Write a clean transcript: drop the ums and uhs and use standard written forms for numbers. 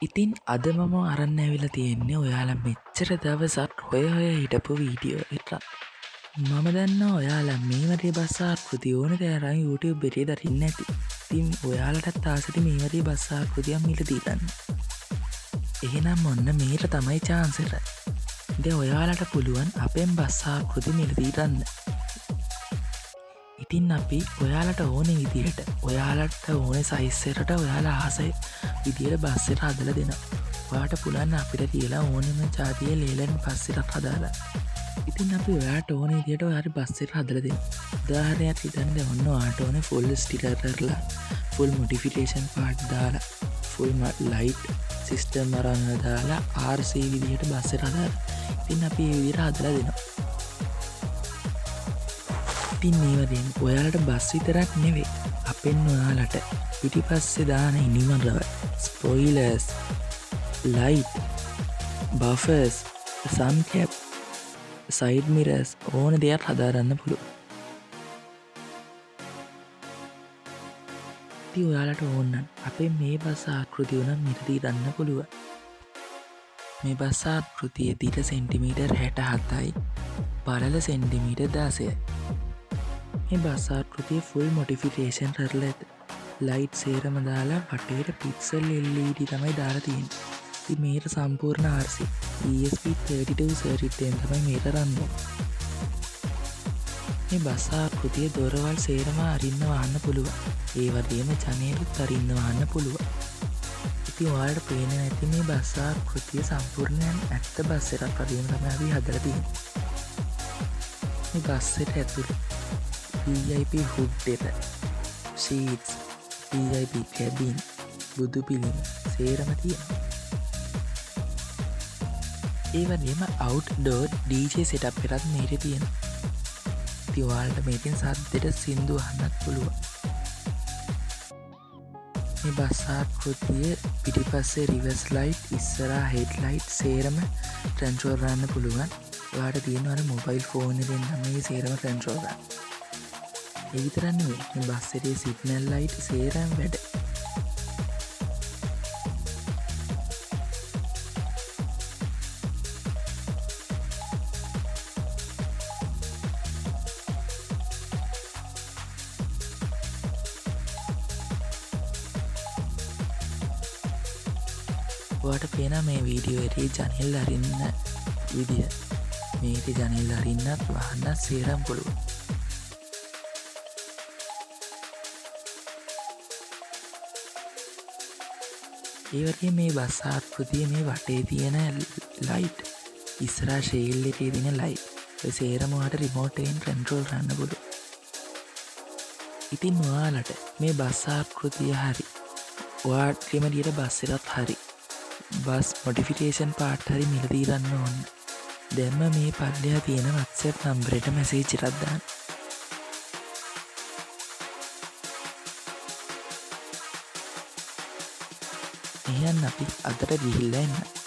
ඉතින් අද මම අරන්න ඇවිලා තියෙන්නේ ඔයාලා මෙච්චර දවසක් හොය හිටපු වීඩියෝ එක. මම දන්න ඔයාලා මේ වගේ බස්සාකෘති ඕන තෑරම් YouTube එකේ දකින්න ඇති. ඉතින් ඔයාලටත් ආසති මේ වගේ බස්සාකෘතියක් මිලදී ගන්න. එහෙනම් ඔන්න මේක තමයි chance එක. ඉතින් ඔයාලට පුළුවන් අපෙන් බස්සාකෘති මිලදී ගන්න. ඉතින් අපි ඔයාලට ඕන විදිහට ඔයාලට ඕන සයිස් එකට ඔයාලා ආසයි විදියට බස් එක හදලා දෙනවා. ඔයාට පුළුවන් අපිට කියලා ඕනෙම ජාතියේ ලේලන් බස් එකක් හදාලා. ඉතින් අපි ඔයාට ඕන විදියට ඔයාට බස් එක හදලා දෙනවා. උදාහරණයක් හිතන්න ඔන්න ඔයාට ඕනේ ෆුල් ස්ටිකර් කරලා ෆුල් මොඩිෆිකේෂන් පාර්ට් දාලා ෆුල් ලයිට් සිස්ටම් අරන් දාලා RC විදියට බස් එක හදාලා. ඉතින් අපි මේ විදියට හදලා දෙනවා. ඉතින් මේවදෙන් ඔයාලට බස් විතරක් නෙවේ අපෙන් ඔයාලට පිටි පස්සේ දාන ඉනිමරව ස්පොයිලර්ස් ලයිට් බෆර්ස් සම්කැප් සයිඩ් මිරස් ඕන දෙයක් හදාරන්න පුළුව. ති ඔයාලට ඕන්නන් අපේ මේ බස් ආකෘති වන මිරදී දන්න පුළුව. මේ බස් ආකෘතිය දිට සෙන්ටිමීටර් 67යි පරල සෙන්ටිමීටර් 16යි. මේ බස්සාකෘතිය ෆුල් මොඩිෆිකේෂන් කරලා ඇත. ලයිට් සේරම දාලා වටේට පික්සල් LED තමයි දාලා තියෙන්නේ. ඉතින් මේක සම්පූර්ණ RC ESP32 සර්කිට් එකෙන් තමයි මේක රන්නේ. මේ බස්සාකෘතිය දොරවල් සේරම අරින්න වහන්න පුළුවන්. ඒ වගේම ජනේලුත් අරින්න වහන්න පුළුවන්. ඉතින් ඔයාලට පේන නැති මේ බස්සාකෘතිය සම්පූර්ණයෙන් ඇත්ත බස් එකක් වගේම තමයි අපි හදලා තියෙන්නේ. මේ බස් එක ඇතුළේ VIP හුඩ් එක සීට්ස් VIP කැබින් බුදු පිළිම සේරම තියෙනවා. ඒ වගේම අවුට්ඩෝර් DJ සෙටප් එකක් මේකේ තියෙනවා. ඉතින් ඔයාලට මේකෙන් සද්දෙට සින්දු අහන්නත් පුළුවන්. මේ බස් ආකෘතිය පිටිපස්සේ රිවර්ස් ලයිට් ඉස්සරහා හෙඩ් ලයිට් සේරම කන්ට්‍රෝල් කරන්න පුළුවන්. ඔයාලට තියෙනවා අර මොබයිල් ෆෝන් එකෙන් තමයි සේරම කන්ට්‍රෝල් කරන්නේ. ඒ විතරක් නෙවෙයි මේ බස් එකේ සිග්නල් ලයිට් සේරම වැඩ. ඔයාට පේනවා මේ වීඩියෝ එකේ ජනෙල් අරින්න විදිය. මේකේ ජනෙල් අරින්නත් වහන්නත් සේරම පුළුවන්. ඒවගේ මේ බස් ආකෘතිය මේ වටේ තියෙන ලයිට් ඉස්සරහා ශේල් එකේ තියෙන ලයිට් ඔය සේරම ඔයාලට රිමෝට් එකෙන් කන්ට්‍රෝල් කරන්න පුළුවන්. ඉතින් ඔයාලට මේ බස් ආකෘතිය හරි ඔයාලටම දියට බස් එකක් හරි බස් මොඩිෆිකේෂන් පාර්ට් හරි මිලදී ගන්න ඕන. දැන්ම මේ පල්ලෙහා තියෙන WhatsApp නම්බරයට මැසේජ් එකක් දාන්න. එහෙනම් අපි අදට ගිහිල්ලා එන්න.